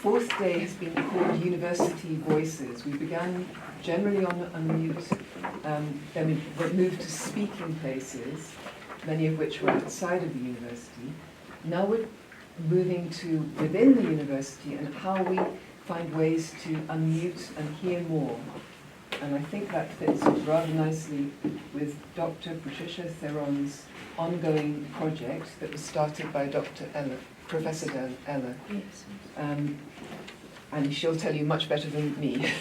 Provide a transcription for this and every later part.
fourth day has been called University Voices. We began generally on mute, then we moved to speaking places, many of which were outside of the university. Now we're moving to within the university and how we find ways to unmute and hear more. And I think that fits rather nicely with Dr. Patricia Theron's ongoing project that was started by Dr. Ella, Professor Ella. Yes. And she'll tell you much better than me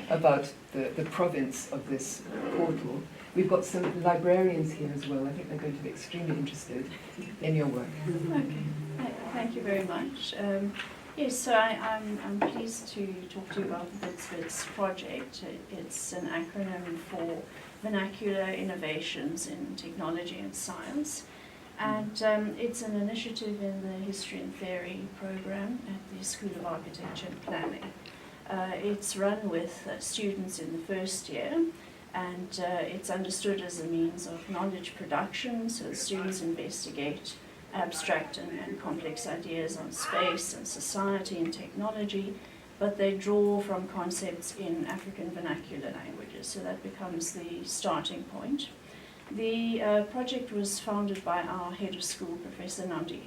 about the province of this portal. We've got some librarians here as well. I think they're going to be extremely interested in your work. Okay, thank you very much. Yes, so I'm pleased to talk to you about the Wits project. It's an acronym for Vernacular Innovations in Technology and Science. And it's an initiative in the History and Theory program at the School of Architecture and Planning. It's run with students in the first year, and it's understood as a means of knowledge production, so students investigate abstract and complex ideas on space and society and technology, but they draw from concepts in African vernacular languages, so that becomes the starting point. The project was founded by our head of school, Professor Namdi,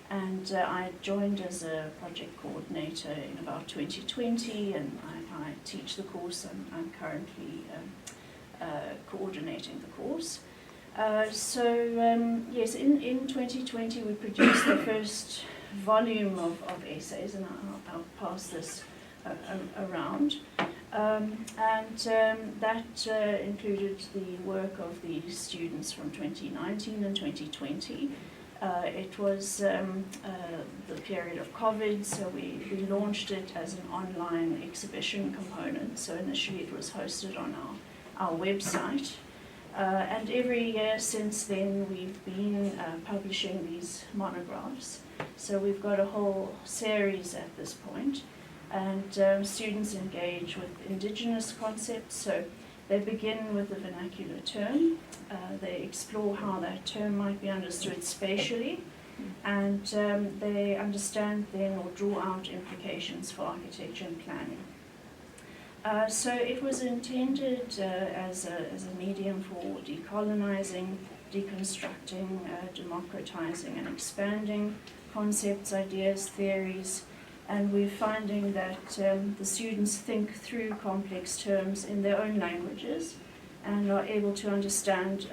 and I joined as a project coordinator in about 2020, and I teach the course. I'm currently coordinating the course. Yes, in 2020 we produced the first volume of essays, and I'll pass this around. That included the work of the students from 2019 and 2020. It was the period of COVID, so we launched it as an online exhibition component. So initially it was hosted on our website. And every year since then we've been publishing these monographs. So we've got a whole series at this point. And students engage with indigenous concepts. So they begin with the vernacular term. They explore how that term might be understood spatially. And they understand then or draw out implications for architecture and planning. So it was intended as a medium for decolonizing, deconstructing, democratizing and expanding concepts, ideas, theories, and we're finding that the students think through complex terms in their own languages and are able to understand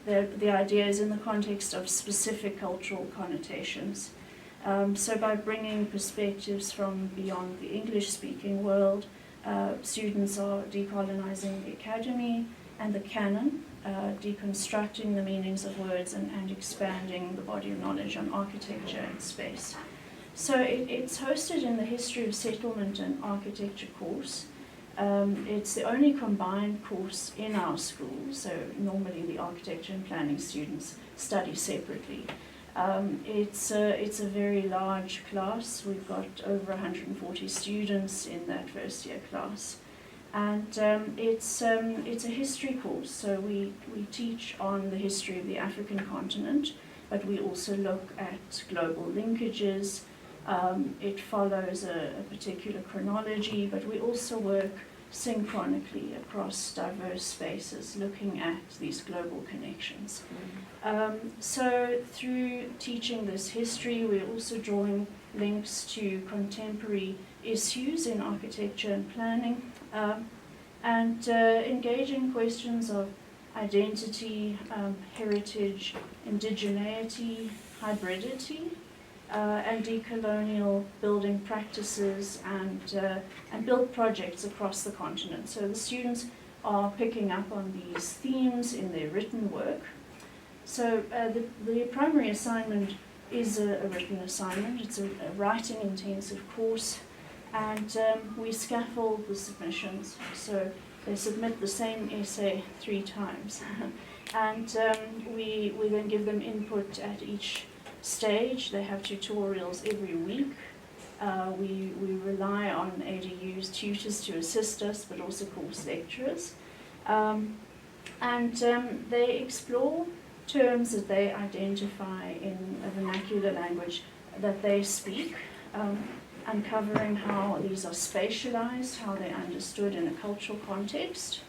the ideas in the context of specific cultural connotations. So by bringing perspectives from beyond the English-speaking world, students are decolonizing the academy and the canon, deconstructing the meanings of words and expanding the body of knowledge on architecture and space. So it's hosted in the History of Settlement and Architecture course. It's the only combined course in our school, so normally the architecture and planning students study separately. It's a very large class. We've got over 140 students in that first year class. And it's a history course, so we teach on the history of the African continent, but we also look at global linkages. It follows a particular chronology, but we also work synchronically across diverse spaces, looking at these global connections. So through teaching this history, we're also drawing links to contemporary issues in architecture and planning, and engaging questions of identity, heritage, indigeneity, hybridity, and decolonial building practices and build projects across the continent. So the students are picking up on these themes in their written work. So the primary assignment is a written assignment. It's a writing intensive course, and we scaffold the submissions. So they submit the same essay 3 times. And we then give them input at each stage. They have tutorials every week. We rely on ADU's tutors to assist us, but also course lecturers. And they explore terms that they identify in a vernacular language that they speak. uncovering how these are spatialized, how they're understood in a cultural context.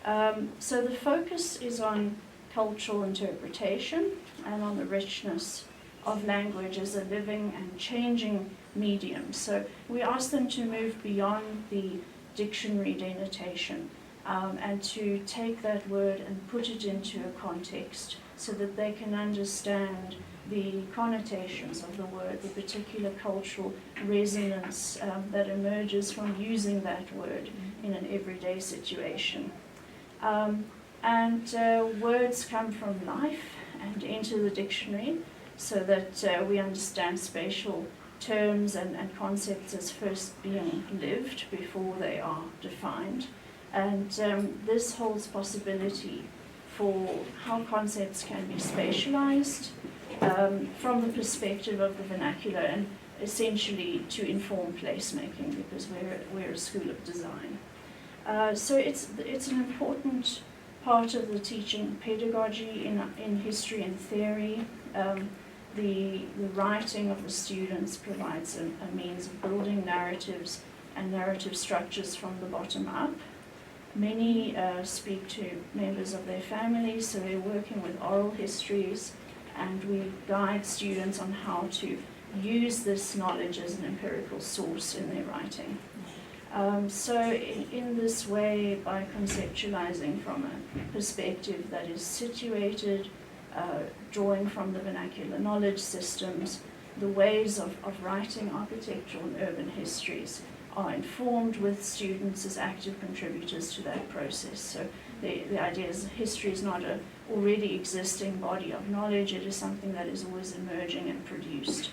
So the focus is on cultural interpretation and on the richness of language as a living and changing medium. So we ask them to move beyond the dictionary denotation and to take that word and put it into a context so that they can understand the connotations of the word, the particular cultural resonance that emerges from using that word in an everyday situation. Words come from life and enter the dictionary so that we understand spatial terms and concepts as first being lived before they are defined. And this holds possibility for how concepts can be spatialized from the perspective of the vernacular and essentially to inform placemaking, because we're a school of design. So it's an important part of the teaching pedagogy in history and theory. The writing of the students provides a means of building narratives and narrative structures from the bottom up. Many speak to members of their families, so they're working with oral histories, and we guide students on how to use this knowledge as an empirical source in their writing. So in this way, by conceptualizing from a perspective that is situated, drawing from the vernacular knowledge systems, the ways of writing architectural and urban histories are informed with students as active contributors to that process. So the idea is history is not an already existing body of knowledge, it is something that is always emerging and produced.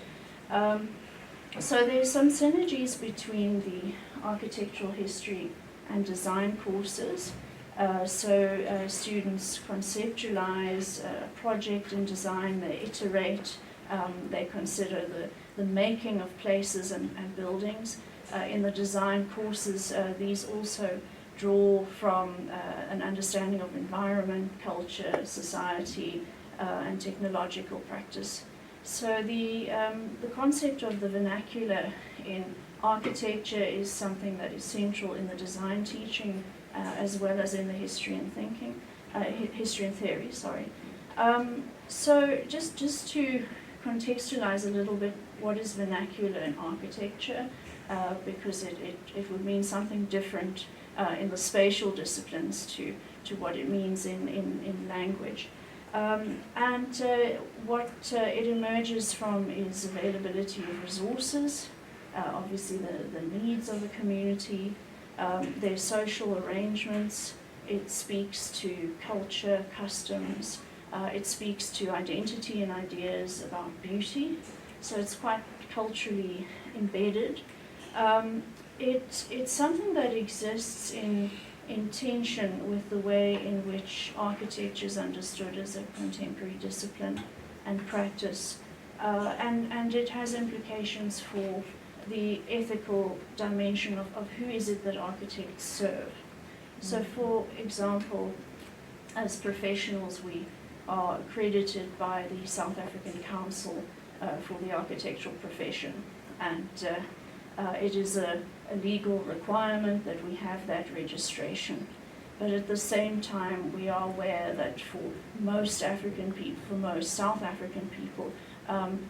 So there's some synergies between the architectural history and design courses. Students conceptualize a project in design, they iterate, they consider the making of places and buildings. In the design courses, these also draw from an understanding of environment, culture, society, and technological practice. So the concept of the vernacular in architecture is something that is central in the design teaching as well as in the history and theory. So just to contextualize a little bit, what is vernacular in architecture? Because it would mean something different in the spatial disciplines to what it means in language. What it emerges from is availability of resources, obviously the needs of the community, their social arrangements. It speaks to culture, customs, it speaks to identity and ideas about beauty, so it's quite culturally embedded. It's something that exists in tension with the way in which architecture is understood as a contemporary discipline and practice, and it has implications for the ethical dimension of who is it that architects serve. So for example, as professionals we are accredited by the South African Council for the architectural profession, and it is a legal requirement that we have that registration. But at the same time, we are aware that for most South African people,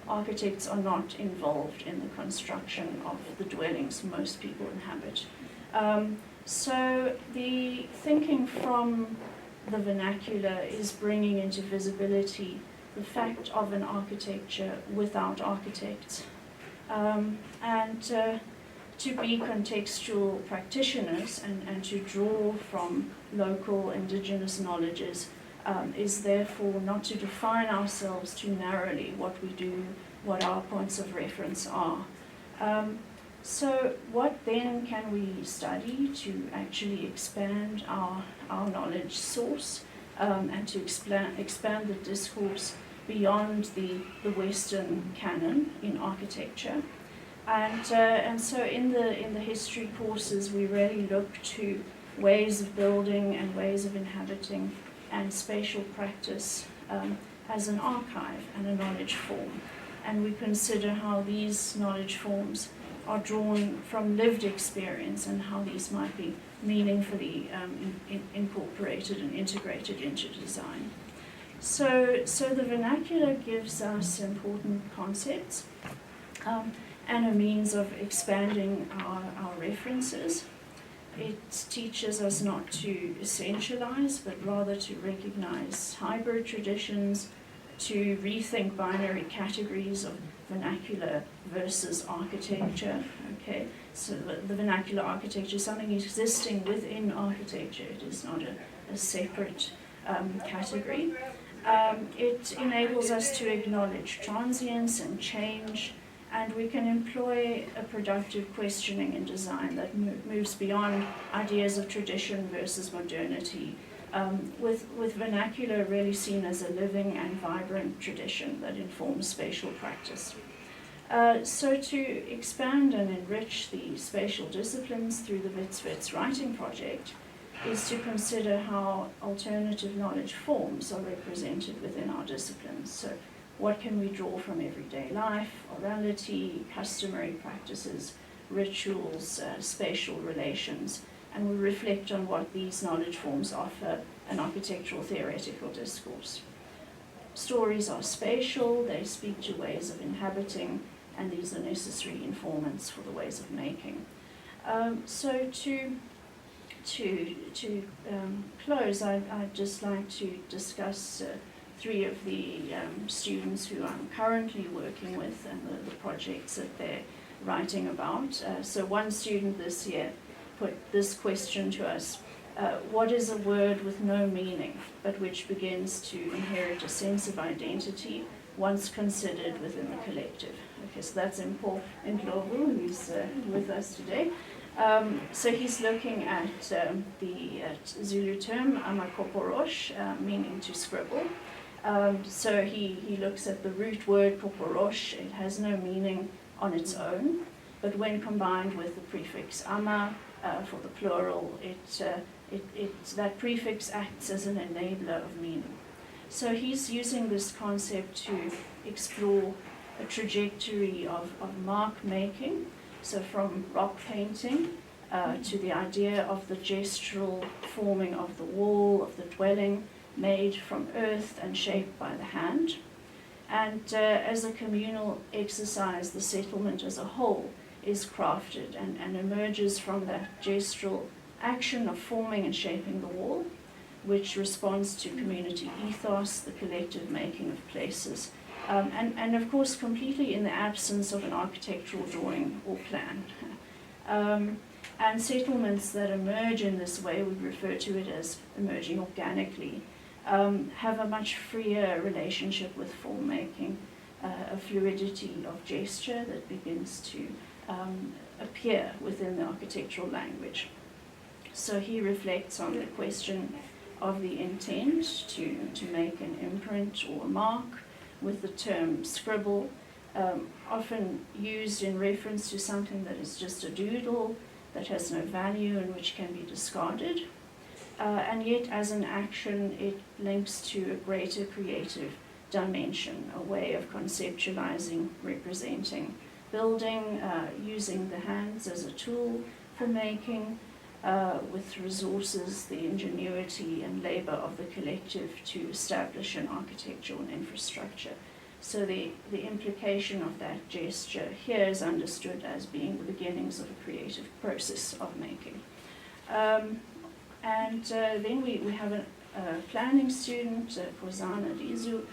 architects are not involved in the construction of the dwellings most people inhabit. So the thinking from the vernacular is bringing into visibility the fact of an architecture without architects. To be contextual practitioners and to draw from local indigenous knowledges is therefore not to define ourselves too narrowly, what we do, what our points of reference are. So what then can we study to actually expand our knowledge source and to expand the discourse beyond the Western canon in architecture? And so in the history courses, we really look to ways of building and ways of inhabiting and spatial practice as an archive and a knowledge form. And we consider how these knowledge forms are drawn from lived experience and how these might be meaningfully incorporated and integrated into design. So the vernacular gives us important concepts and a means of expanding our references. It teaches us not to essentialize, but rather to recognize hybrid traditions, to rethink binary categories of vernacular versus architecture. Okay, so the vernacular architecture is something existing within architecture. It is not a separate category. It enables us to acknowledge transience and change, and we can employ a productive questioning in design that moves beyond ideas of tradition versus modernity, with vernacular really seen as a living and vibrant tradition that informs spatial practice. So to expand and enrich the spatial disciplines through the Wits writing project is to consider how alternative knowledge forms are represented within our disciplines. So what can we draw from everyday life, orality, customary practices, rituals, spatial relations, and we reflect on what these knowledge forms offer an architectural theoretical discourse. Stories are spatial, they speak to ways of inhabiting, and these are necessary informants for the ways of making. So to close, I'd just like to discuss three of the students who I'm currently working with and the projects that they're writing about. So one student this year put this question to us: what is a word with no meaning, but which begins to inherit a sense of identity once considered within the collective? Okay, so that's Mphuti, who's with us today. So he's looking at the Zulu term, amakoporosh, meaning to scribble. So he looks at the root word koporosh. It has no meaning on its own, but when combined with the prefix ama for the plural, that prefix acts as an enabler of meaning. So he's using this concept to explore a trajectory of mark making, so from rock painting to the idea of the gestural forming of the wall, of the dwelling, made from earth and shaped by the hand. And as a communal exercise, the settlement as a whole is crafted and emerges from that gestural action of forming and shaping the wall, which responds to community ethos, the collective making of places, and of course completely in the absence of an architectural drawing or plan. And settlements that emerge in this way, we refer to it as emerging organically, have a much freer relationship with form making, a fluidity of gesture that begins to appear within the architectural language. So he reflects on the question of the intent to make an imprint or mark, with the term scribble, often used in reference to something that is just a doodle, that has no value and which can be discarded. And yet as an action, it links to a greater creative dimension, a way of conceptualizing, representing, building, using the hands as a tool for making, with resources, the ingenuity and labor of the collective to establish an architectural infrastructure. So the implication of that gesture here is understood as being the beginnings of a creative process of making. And then we have a planning student, Kozana Dizu,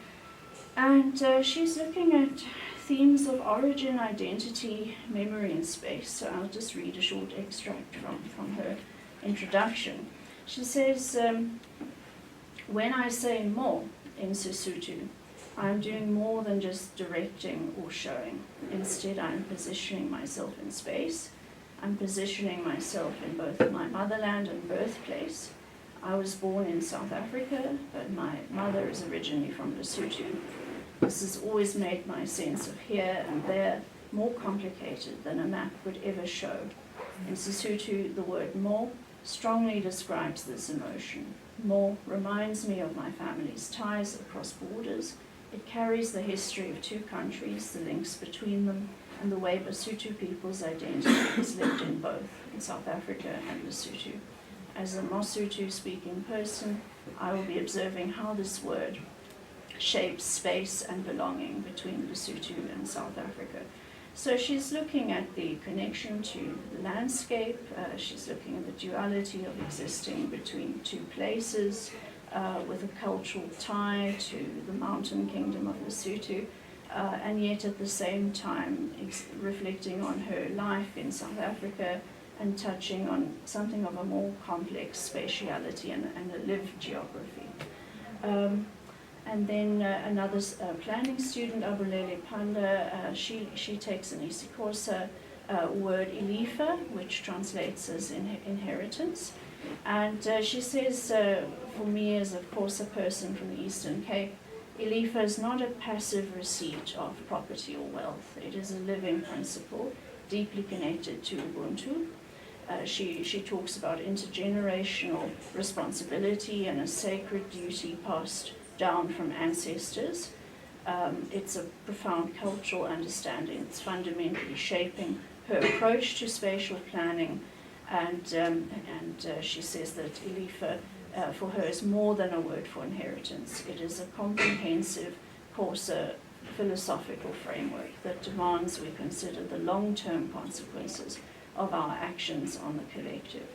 and she's looking at themes of origin, identity, memory, and space. So I'll just read a short extract from her introduction. She says, when I say more in Sesotho, I'm doing more than just directing or showing. Instead, I'm positioning myself in space. I'm positioning myself in both my motherland and birthplace. I was born in South Africa, but my mother is originally from Lesotho. This has always made my sense of here and there more complicated than a map would ever show. In Sesotho, the word more strongly describes this emotion. More reminds me of my family's ties across borders. It carries the history of two countries, the links between them, and the way Basotho people's identity is lived in both, in South Africa and Lesotho. As a Mosotho-speaking person, I will be observing how this word shapes space and belonging between Lesotho and South Africa. So she's looking at the connection to the landscape, she's looking at the duality of existing between two places, with a cultural tie to the mountain kingdom of Lesotho, and yet at the same time reflecting on her life in South Africa and touching on something of a more complex spatiality and a lived geography. And then another planning student, Abulele Panda, she takes an isiXhosa word ilifa, which translates as inheritance. And she says, for me as of course a person from the Eastern Cape, ilifa is not a passive receipt of property or wealth. It is a living principle, deeply connected to Ubuntu. She talks about intergenerational responsibility and a sacred duty passed down from ancestors. It's a profound cultural understanding. It's fundamentally shaping her approach to spatial planning, and she says that ilifa for her is more than a word for inheritance. It is a comprehensive, coarser philosophical framework that demands we consider the long-term consequences of our actions on the collective.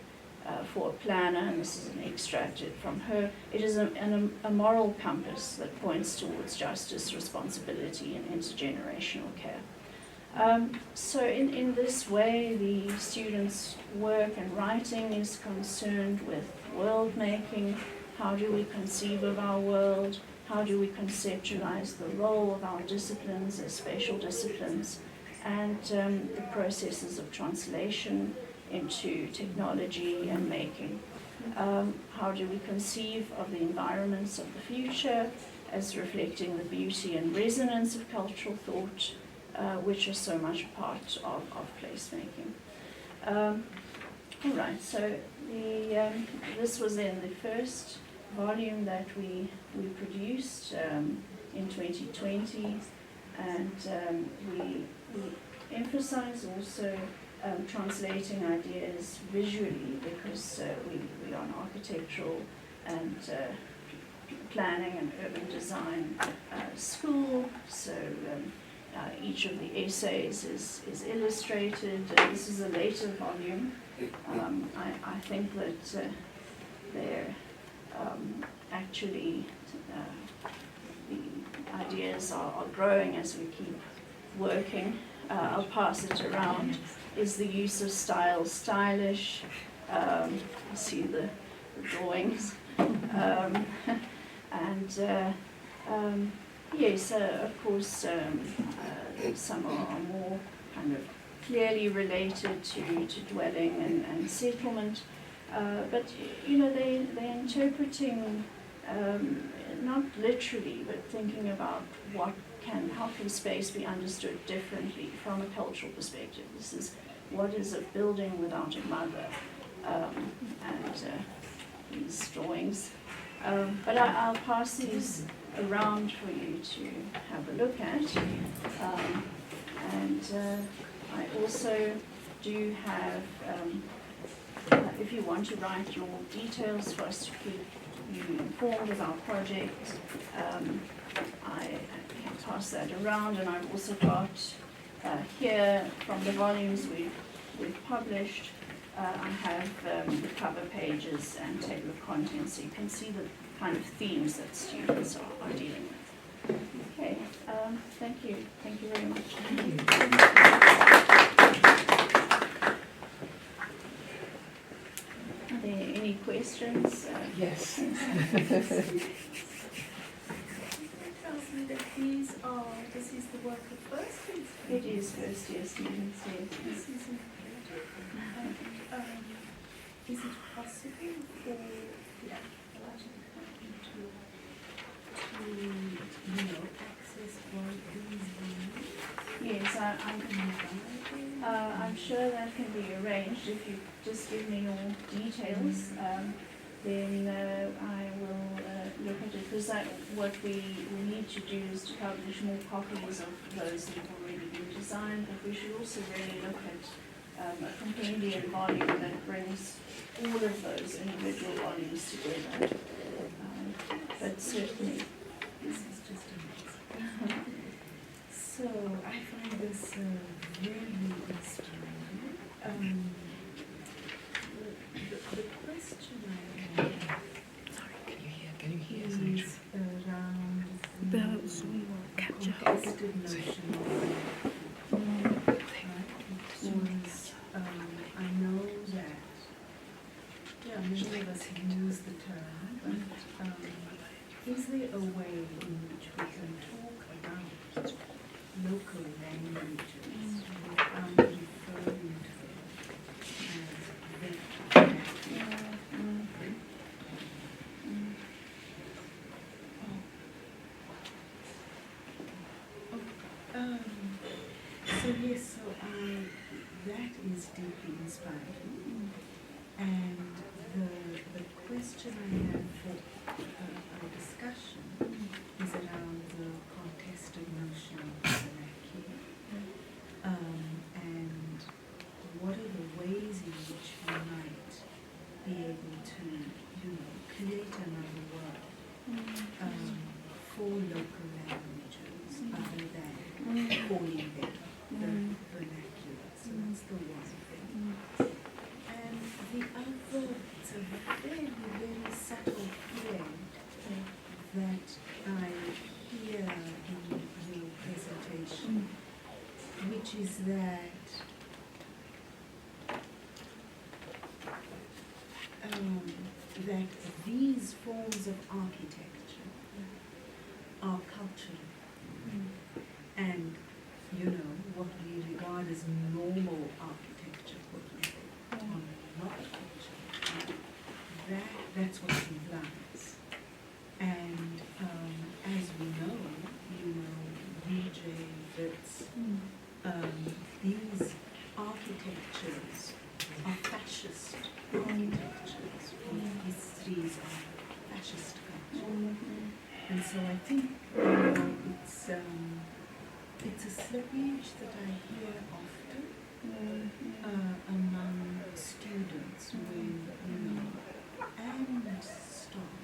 For a planner, and this is an extracted from her, it is a moral compass that points towards justice, responsibility, and intergenerational care. So in this way, the students' work and writing is concerned with world making. How do we conceive of our world? How do we conceptualize the role of our disciplines as spatial disciplines? And the processes of translation into technology and making. How do we conceive of the environments of the future as reflecting the beauty and resonance of cultural thought, which are so much a part of placemaking. All right, so this was in the first volume that we produced in 2020, and we emphasize also translating ideas visually, because we are an architectural and planning and urban design school, so each of the essays is illustrated. This is a later volume. I think that they're actually the ideas are growing as we keep working. I'll pass it around. Is the use of style stylish? You see the drawings. Yes, of course, some are more kind of clearly related to dwelling and settlement. But, you know, they're interpreting, not literally, but thinking about how can space be understood differently from a cultural perspective. This is what is a building without a mother, and these drawings. But I'll pass these around for you to have a look at. I also do have, if you want to write your details for us to keep you informed of our project, I can pass that around, and I've also got here from the volumes we've published, I have the cover pages and table of contents, so you can see the kind of themes that students are dealing with. Okay, thank you. Thank you very much. Are there any questions? Yes. This is the work of first year? It is first year students, yes. This is is it possible for the to access all these Yes, I'm sure that can be arranged. If you just give me your details, then I will look at it, because what we need to do is to publish more copies of those that have already been designed, but we should also really look at a compendium volume that brings all of those individual volumes together. But certainly, This is just amazing. So I find this really inspiring. The question I have Sorry, can you hear? Sorry, is around The Zoom will capture her. contested notion of right? Because I know that many of us use the term, but is there a way in which we can talk about local languages without referring to them as so yes, that is deeply inspiring. And the question I have for our discussion is around the contested notion of vernacular. And what are the ways in which we might be able to, create another word for local languages other than calling them the vernacular. So that's the one thing. And the other, it's a very, very subtle thread that I hear in your presentation, which is that that these forms of architecture are cultural. And, what we regard as normal architecture, are not cultural. That's what it implies. And as we know, VJ, Wits, these architectures are fascist architectures, or histories of fascist culture. And so I think it's a slippage that I hear often among students when, and staff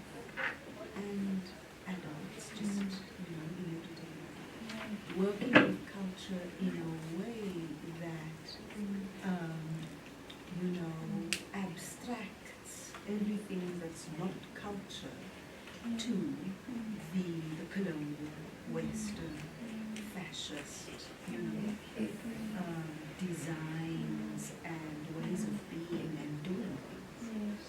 and adults, just, in everyday life, working with culture in a way that, abstracts everything that's not culture to the colonial, Western, fascist, designs and ways of being and doing things.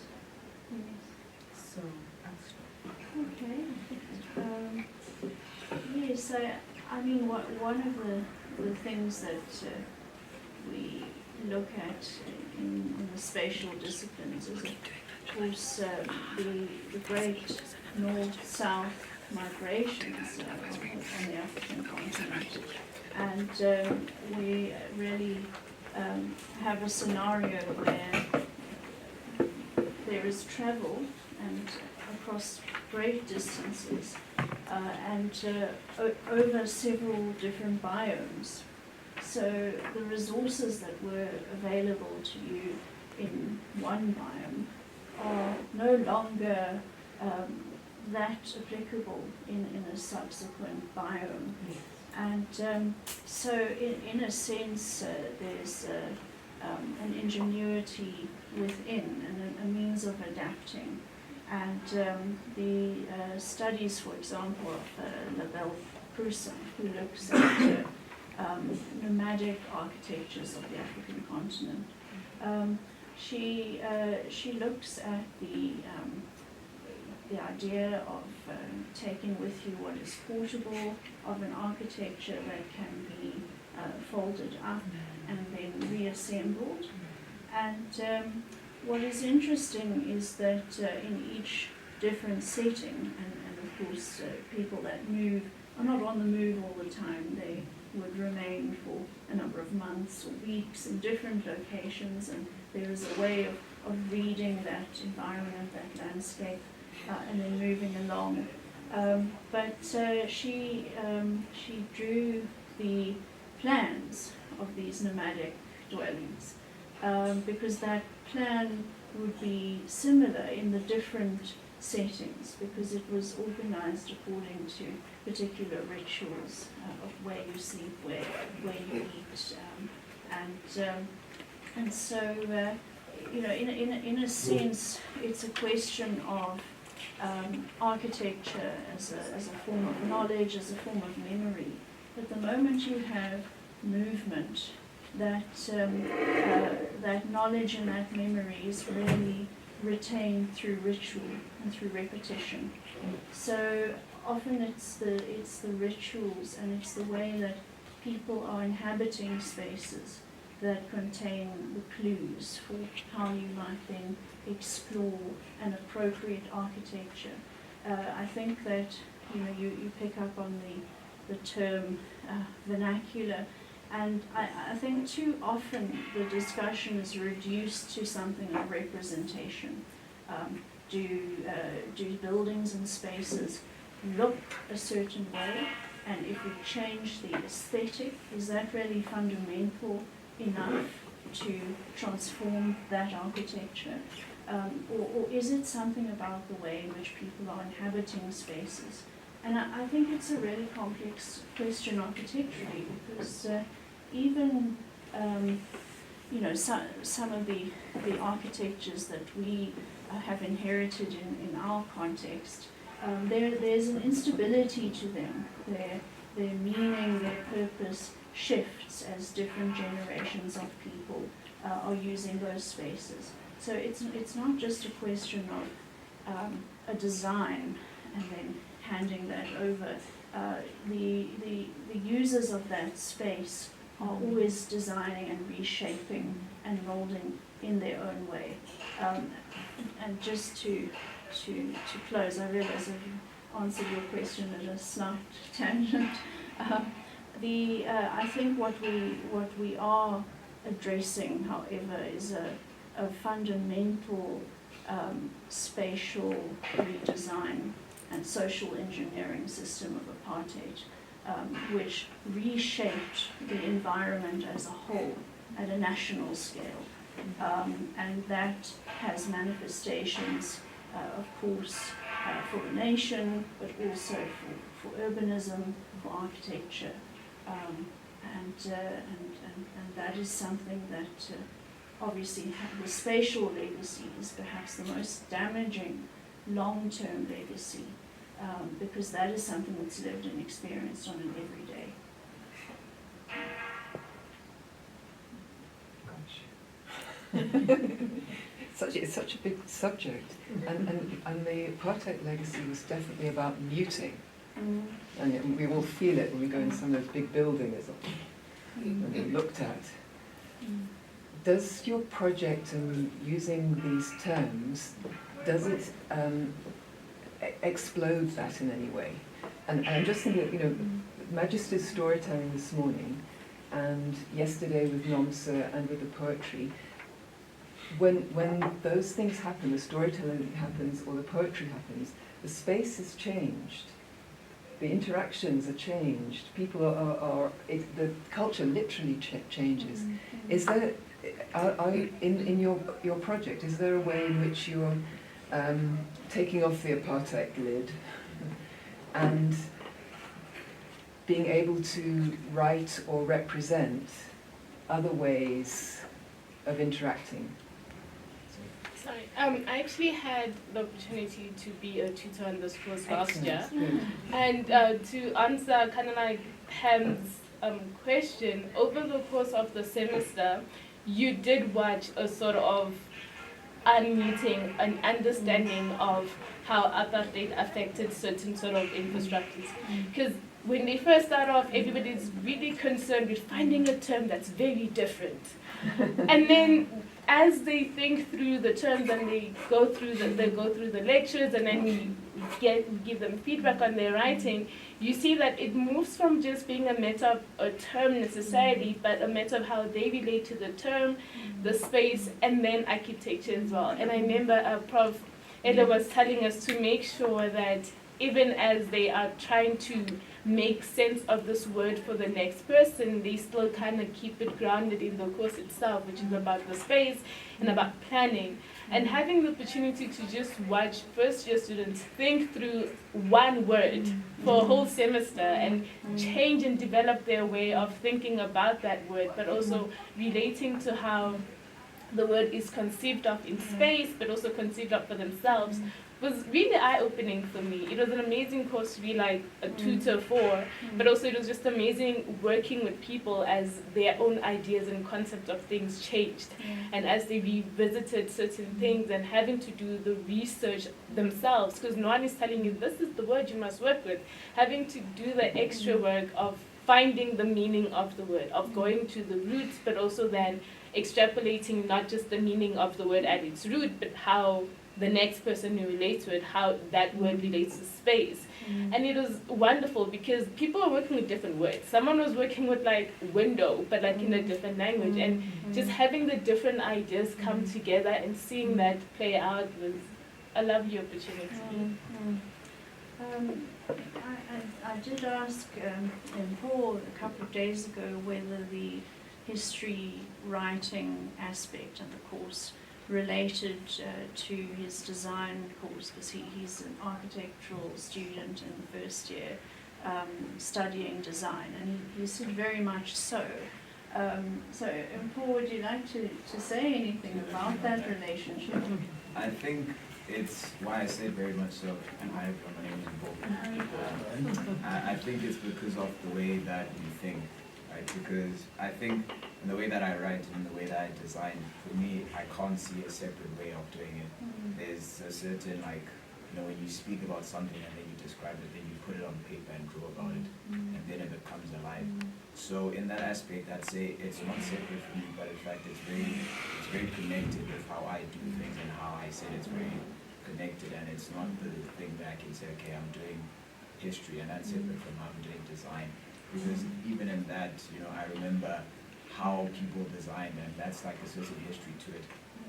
So I'll stop. okay. Yes, I mean, one of the things that we look at in the spatial disciplines is, of course, the great north-south migrations on the African continent. And we really have a scenario where there is travel and across great distances and over several different biomes. So the resources that were available to you in one biome are no longer that applicable in a subsequent biome. Yes. And so in a sense there's an ingenuity within and a means of adapting. And the studies, for example, of Labelle Prusa, who looks at nomadic architectures of the African continent, she looks at the idea of taking with you what is portable, of an architecture that can be folded up and then reassembled. And what is interesting is that in each different setting, and of course people that move are not on the move all the time, they would remain for a number of months or weeks in different locations, and there is a way of reading that environment, that landscape, and then moving along. But she drew the plans of these nomadic dwellings because that plan would be similar in the different settings because it was organized according to particular rituals of where you sleep, where you eat, and so you know, in a sense, it's a question of architecture as a form of knowledge, as a form of memory. But the moment you have movement, that knowledge and that memory is really retained through ritual and through repetition. So often it's the rituals and it's the way that people are inhabiting spaces that contain the clues for how you might then explore an appropriate architecture. I think that you pick up on the term vernacular, and I think too often the discussion is reduced to something of representation. Do buildings and spaces look a certain way, and if we change the aesthetic, is that really fundamental enough to transform that architecture? Or is it something about the way in which people are inhabiting spaces? And I think it's a really complex question architecturally because even some of the architectures that we have inherited in our context, there's an instability to them. Their meaning, their purpose shifts as different generations of people are using those spaces. So it's not just a question of a design and then handing that over. The users of that space are always designing and reshaping and molding in their own way. And just to close, I realize I've answered your question at a slight tangent. I think what we are addressing, however, is a fundamental spatial redesign and social engineering system of apartheid, which reshaped the environment as a whole at a national scale. And that has manifestations, of course, for the nation, but also for urbanism, for architecture. And that is something that obviously the spatial legacy is perhaps the most damaging long-term legacy, because that is something that's lived and experienced on an everyday. It's such a big subject, and the apartheid legacy was definitely about muting. And we all feel it when we go in some of those big buildings when they're looked at. Does your project, and using these terms, does it explode that in any way? And I'm just thinking, Magister's storytelling this morning, and yesterday with Nomsa and with the poetry, when those things happen, the storytelling happens or the poetry happens, the space is changed. The interactions are changed. People the culture literally changes. Is there, in your project, is there a way in which you're taking off the apartheid lid and being able to write or represent other ways of interacting? Sorry, I actually had the opportunity to be a tutor on this course last year. And to answer kind of like Pam's question, over the course of the semester, you did watch a sort of unmuting, an understanding of how apartheid affected certain sort of infrastructures. Because when they first start off, everybody's really concerned with finding a term that's very different. And then as they think through the terms and they go through the lectures, and then we give them feedback on their writing, you see that it moves from just being a matter of a term necessarily, but a matter of how they relate to the term, the space, and then architecture as well. And I remember Prof Ella was telling us to make sure that even as they are trying to make sense of this word for the next person, they still kind of keep it grounded in the course itself, which is about the space and about planning. And having the opportunity to just watch first-year students think through one word for a whole semester and change and develop their way of thinking about that word, but also relating to how the word is conceived of in space, but also conceived of for themselves, was really eye-opening for me. It was an amazing course to be like a tutor for, but also it was just amazing working with people as their own ideas and concepts of things changed. And as they revisited certain things and having to do the research themselves, because no one is telling you, this is the word you must work with. Having to do the extra work of finding the meaning of the word, of going to the roots, but also then extrapolating not just the meaning of the word at its root, but how the next person who relates to it, how that word relates to space. And it was wonderful because people are working with different words. Someone was working with like window, but like in a different language. And just having the different ideas come together and seeing that play out was a lovely opportunity. I did ask Paul a couple of days ago whether the history writing aspect of the course related to his design course, because he's an architectural student in the first year studying design, and he said very much so. So, Paul, would you like to say anything about that relationship? I think it's why I say very much so, and my name is Bongi. I think it's because of the way that we think, right? Because I think in the way that I write and the way that I design, for me, I can't see a separate way of doing it. There's a certain, like, you know, when you speak about something and then you describe it, then you put it on paper and draw about it, and then it becomes alive. So in that aspect, I'd say it's not separate from me, but in fact it's very connected with how I do things and how I said it's very connected, and it's not the thing that I can say, okay, I'm doing history and that's separate from how I'm doing design. Because even in that, you know, I remember how people design, and that's like a certain history to it.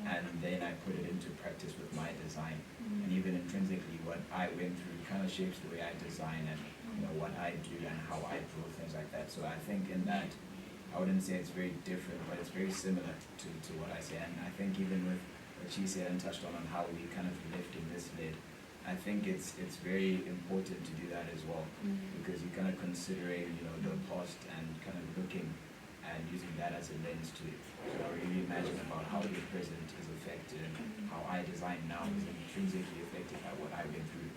And then I put it into practice with my design. And even intrinsically, what I went through kind of shapes the way I design and, you know, what I do and how I draw, things like that. So I think in that, I wouldn't say it's very different, but it's very similar to what I say. And I think even with what she said and touched on how we kind of lift and misled, I think it's very important to do that as well, because you're kind of considering, you know, the past and kind of looking and using that as a lens to really imagine about how the present is affected and how I design now is intrinsically affected by what I went through,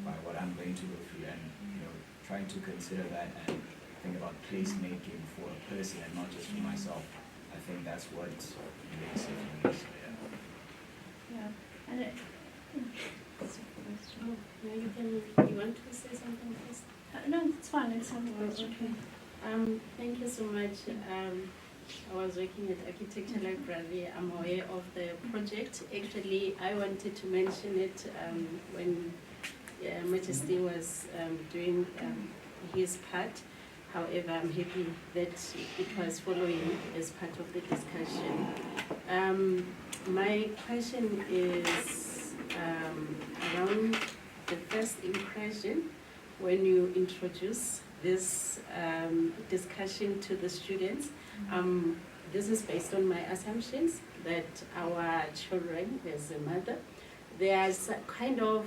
by what I'm going to go through, and, you know, trying to consider that and think about placemaking for a person and not just for myself. I think that's what makes it for me. So, Yeah. And you want to say something first? no, it's fine. It's fine. Okay. Thank you so much. I was working at Architecture Library. I'm aware of the project. Actually, I wanted to mention it when Majesty was doing his part. However, I'm happy that it was following as part of the discussion. My question is around the first impression when you introduce this discussion to the students. This is based on my assumptions that our children, as a mother, they are kind of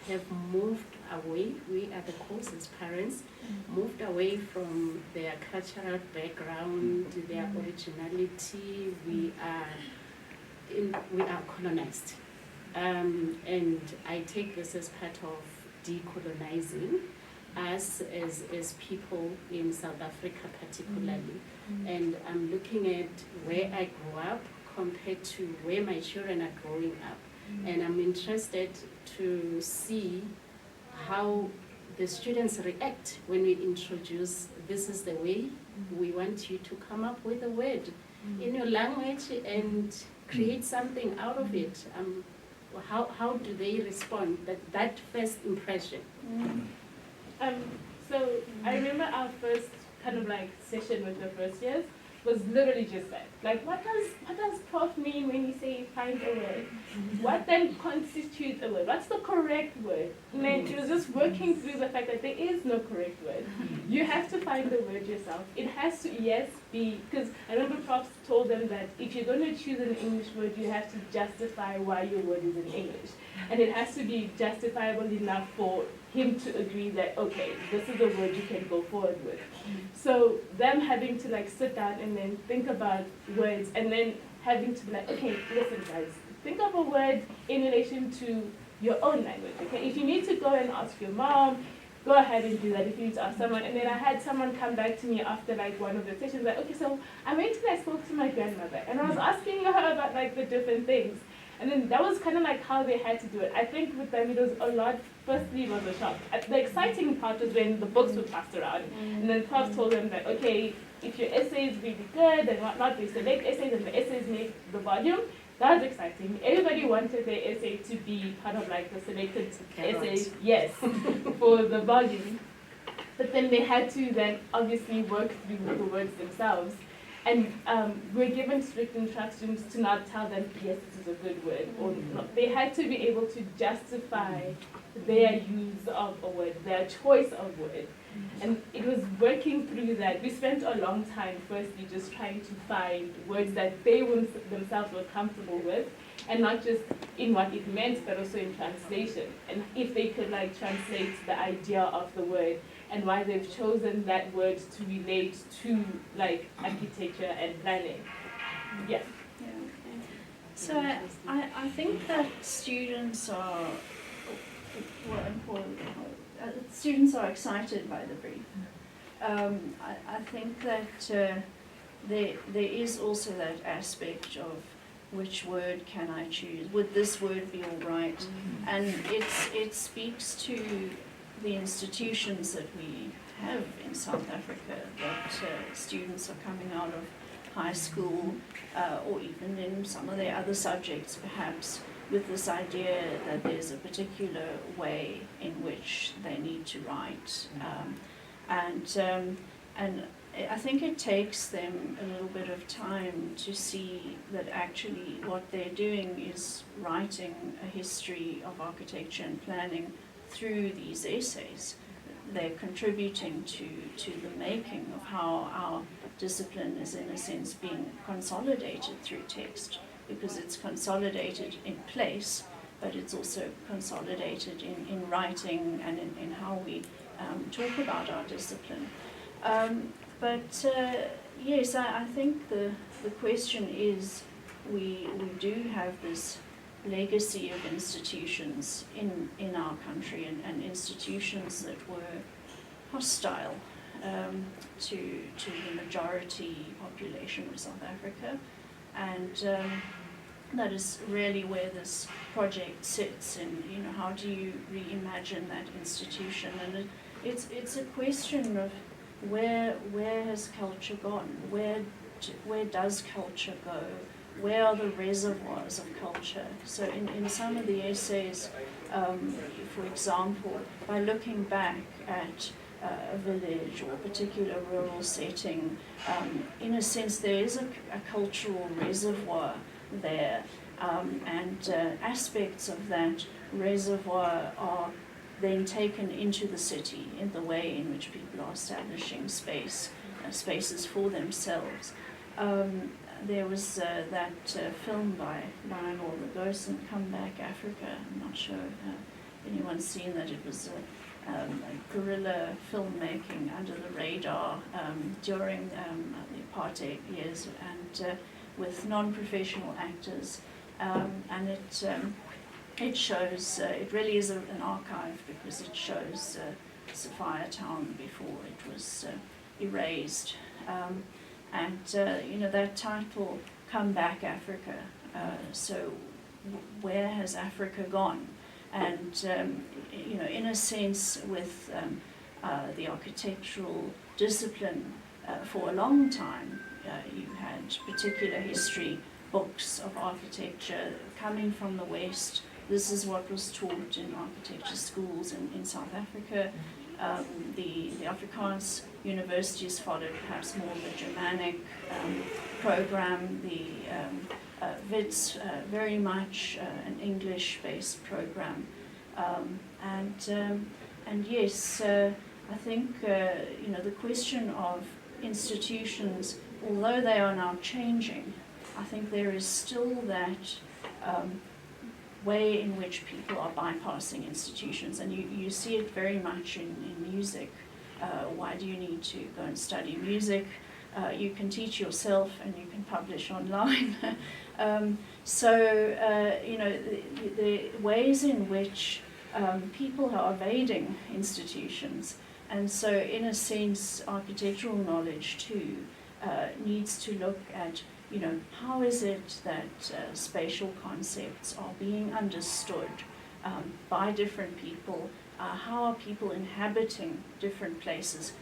have moved away. We at the course as parents moved away from their cultural background, their originality. We are colonized, and I take this as part of decolonizing us as people in South Africa particularly. And I'm looking at where I grew up compared to where my children are growing up. And I'm interested to see how the students react when we introduce, this is the way we want you to come up with a word in your language and create something out of it. How do they respond, that first impression? So I remember our first kind of like session with the first years was literally just that. Like, what does prof mean when you say find a word? What then constitutes a word? What's the correct word? And then it was just working through the fact that there is no correct word. You have to find the word yourself. It has to, yes, be, because I remember profs told them that if you're going to choose an English word, you have to justify why your word is in English. And it has to be justifiable enough for him to agree that, okay, this is a word you can go forward with. So them having to like sit down and then think about words and then having to be like, okay, listen guys, think of a word in relation to your own language, okay? If you need to go and ask your mom, go ahead and do that if you need to ask someone. And then I had someone come back to me after like one of the sessions, like, okay, so I went and I spoke to my grandmother and I was asking her about like the different things. And then that was kind of like how they had to do it. I think with them it was a lot, firstly it was a shock. The exciting part was when the books were passed around. And then prof told them that, okay, if your essay is really good and whatnot, they select essays and the essays make the volume. That was exciting. Everybody wanted their essay to be part of like the selected essays, yes, for the volume. But then they had to then obviously work through the words themselves. And we're given strict instructions to not tell them, yes, this is a good word, or not. They had to be able to justify their use of a word, their choice of word. And it was working through that. We spent a long time firstly just trying to find words that they themselves were comfortable with, and not just in what it meant, but also in translation. And if they could like translate the idea of the word and why they've chosen that word to relate to like architecture and planning. Yeah. So I think that students are, students are excited by the brief. I think that there is also that aspect of which word can I choose? Would this word be all right? And it speaks to the institutions that we have in South Africa, that students are coming out of high school or even in some of their other subjects perhaps with this idea that there's a particular way in which they need to write. And I think it takes them a little bit of time to see that actually what they're doing is writing a history of architecture and planning through these essays. They're contributing to the making of how our discipline is in a sense being consolidated through text, because it's consolidated in place, but it's also consolidated in writing and in how we talk about our discipline. But yes, I think the question is, we do have this legacy of institutions in our country, and institutions that were hostile to the majority population of South Africa, and that is really where this project sits. And how do you reimagine that institution? And it's a question of where has culture gone? Where does culture go? Where are the reservoirs of culture? So in some of the essays, for example, by looking back at a village or a particular rural setting, in a sense there is a cultural reservoir there, and aspects of that reservoir are then taken into the city in the way in which people are establishing spaces for themselves. There was that film by Lionel Legosin, Come Back Africa. I'm not sure if anyone's seen that. It was a guerrilla filmmaking under the radar during the apartheid years, and with non-professional actors. And it shows, it really is an archive, because it shows Sophia Town before it was erased. And that title, Come Back Africa, so where has Africa gone? And in a sense, with the architectural discipline for a long time, you had particular history books of architecture coming from the West. This is what was taught in architecture schools in South Africa. The Afrikaans universities followed perhaps more the Germanic program, the Wits very much an English-based program. And yes, I think the question of institutions, although they are now changing, I think there is still that way in which people are bypassing institutions, and you see it very much in music. Why do you need to go and study music? You can teach yourself and you can publish online. The ways in which people are evading institutions, and so in a sense architectural knowledge too needs to look at how is it that spatial concepts are being understood by different people? How are people inhabiting different places?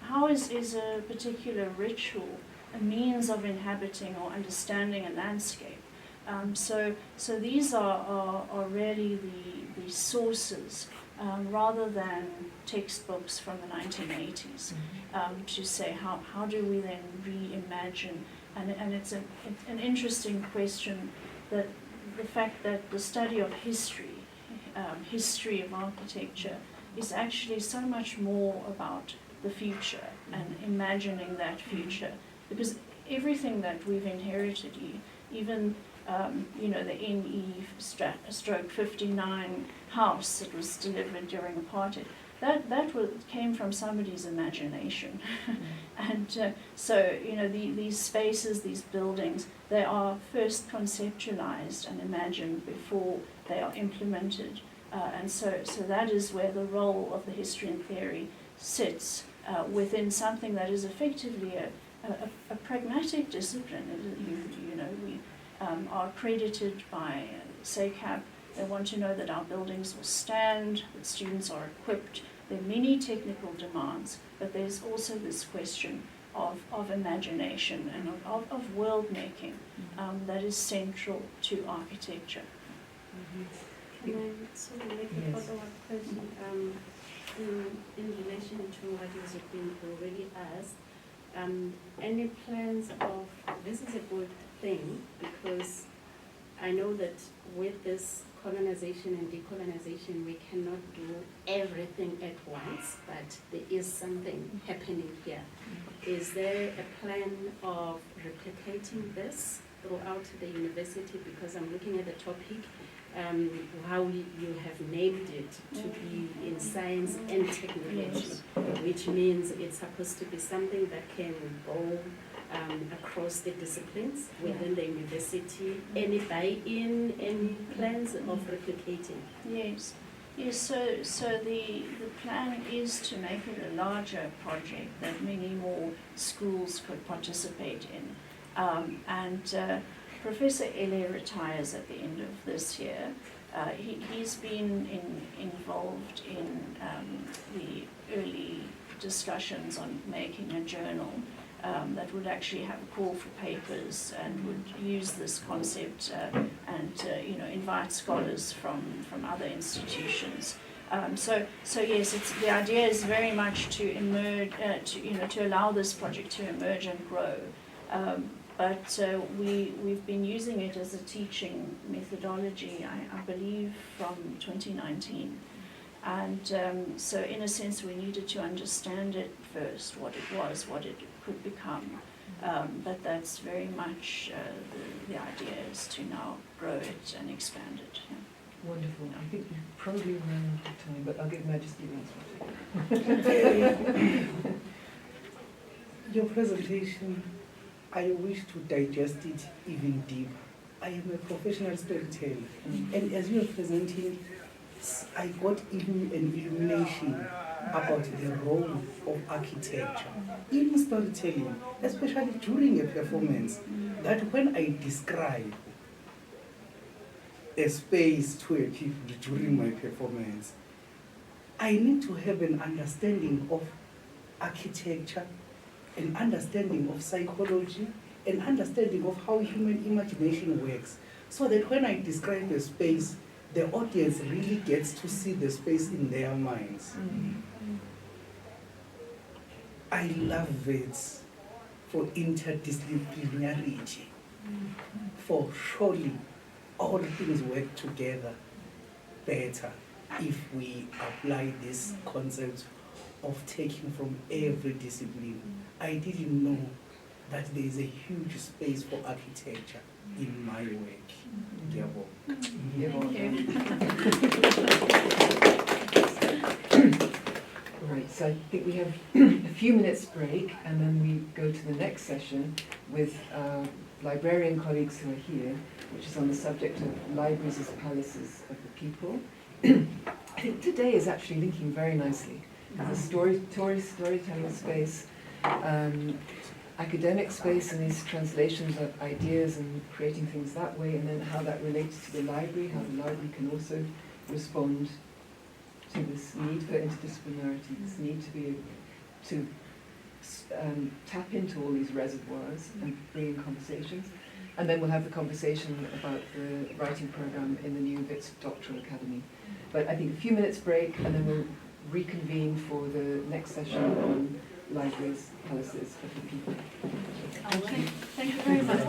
How is a particular ritual a means of inhabiting or understanding a landscape? So these are really the sources rather than textbooks from the 1980s to say how do we then reimagine. And it's an interesting question, that the fact that the study of history of architecture is actually so much more about the future and imagining that future, because everything that we've inherited, even the NE/59 house that was delivered during apartheid, that came from somebody's imagination. And these spaces, these buildings, they are first conceptualized and imagined before they are implemented. And so that is where the role of the historian theory sits within something that is effectively a pragmatic discipline. We are accredited by SACAP. They want to know that our buildings will stand, that students are equipped. There are many technical demands, but there's also this question of imagination and of world making that is central to architecture. Can I sort of make a follow-up question in relation to what has been already asked? Any plans of, this is a good thing, because I know that with this colonization and decolonization, we cannot do everything at once, but there is something happening here. Is there a plan of replicating this throughout the university? Because I'm looking at the topic, how you have named it to be in science and technology, which means it's supposed to be something that can go across the disciplines within the university. Any buy-in, any plans of replicating? Yes. So the plan is to make it a larger project that many more schools could participate in. Professor Ele retires at the end of this year. He's been involved in the early discussions on making a journal that would actually have a call for papers and would use this concept and invite scholars from other institutions. So yes, the idea is very much to emerge, to allow this project to emerge and grow. But we've been using it as a teaching methodology, I believe, from 2019. And so in a sense we needed to understand it first, what it was, what it could become. But that's very much the idea is to now grow it and expand it. Yeah. Wonderful. I think we probably ran out of time, but I'll give Majesty the answer. Your presentation, I wish to digest it even deeper. I am a professional storyteller, and as you are presenting, I got even an illumination about the role of architecture in storytelling, especially during a performance, that when I describe a space to a people during my performance, I need to have an understanding of architecture, an understanding of psychology, an understanding of how human imagination works, so that when I describe a space, the audience really gets to see the space in their minds. I love Wits for interdisciplinarity, for surely all things work together better if we apply this concept of taking from every discipline. I didn't know that there is a huge space for architecture in my work. Ngiyabonga. All right, so I think we have a few minutes break, and then we go to the next session with our librarian colleagues who are here, which is on the subject of libraries as palaces of the people. I think today is actually linking very nicely. The storytelling space, academic space, and these translations of ideas and creating things that way, and then how that relates to the library, how the library can also respond to this need for interdisciplinarity, this need to be able to tap into all these reservoirs and bring in conversations. And then we'll have the conversation about the writing program in the new Wits Doctoral Academy. But I think a few minutes break, and then we'll reconvene for the next session on libraries, palaces of the people. Thank you very much.